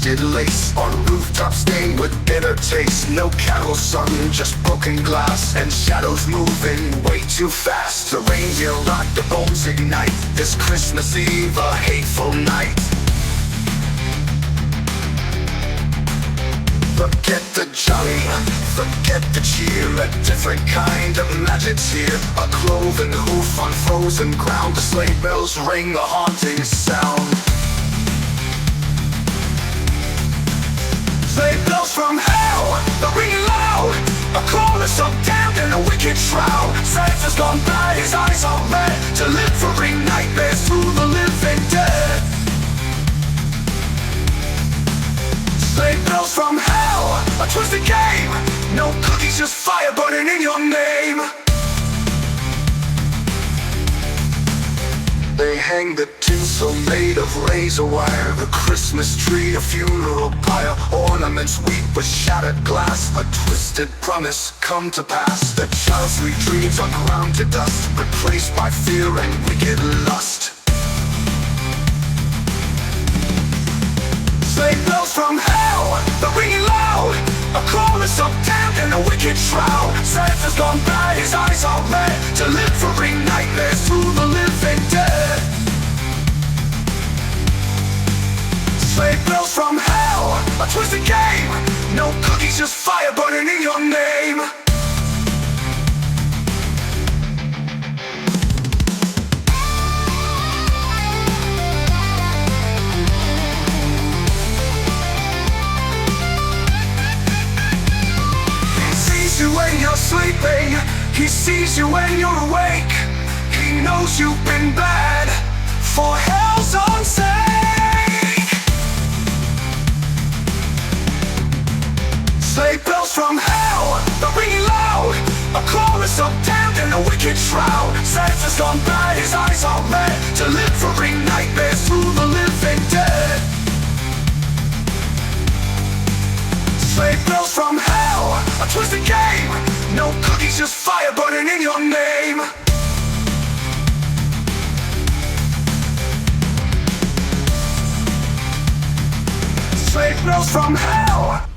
frosted lace, on rooftops stained with bitter taste. No carol sung, just broken glass and shadows moving way too fast. The reindeer rock, the bones ignite, this Christmas Eve a hateful night. Forget the jolly, forget the cheer. A different kind of magic's here. A cloven hoof on frozen ground. The sleigh bells ring a haunting sound. Sleigh bells from hell, they're ringing loud. A chorus of damned in a wicked shroud. Santa's gone bad, his eyes are red, delivering nightmares to the living dead. Sleigh bells from hell, a twisted game. No cookies, just fire burning in your name. They hang the tinsel made of razor wire, the Christmas tree a funeral pyre. Ornaments weep with shattered glass, a twisted promise come to pass. The child's sweet dreams are ground to dust, replaced by fear and wicked lust. Sleigh bells from hell, they're ringing loud. A chorus of damned in a wicked shroud. Santa's gone bad, his eyes are red, delivering nightmares to the living dead. Sleigh bells from hell, a twisted game. No cookies, just fire burning in your name. When you're sleeping, he sees you when you're awake. He knows you've been bad for hell's own sake. Sleigh bells from hell, they're ringing loud. A chorus of damned in a wicked shroud. Santa's gone bad, his eyes are red, delivering nightmares to the living dead. Sleigh bells from hell, a twisted game. No cookies, just fire burning in your name. Sleigh bells from hell.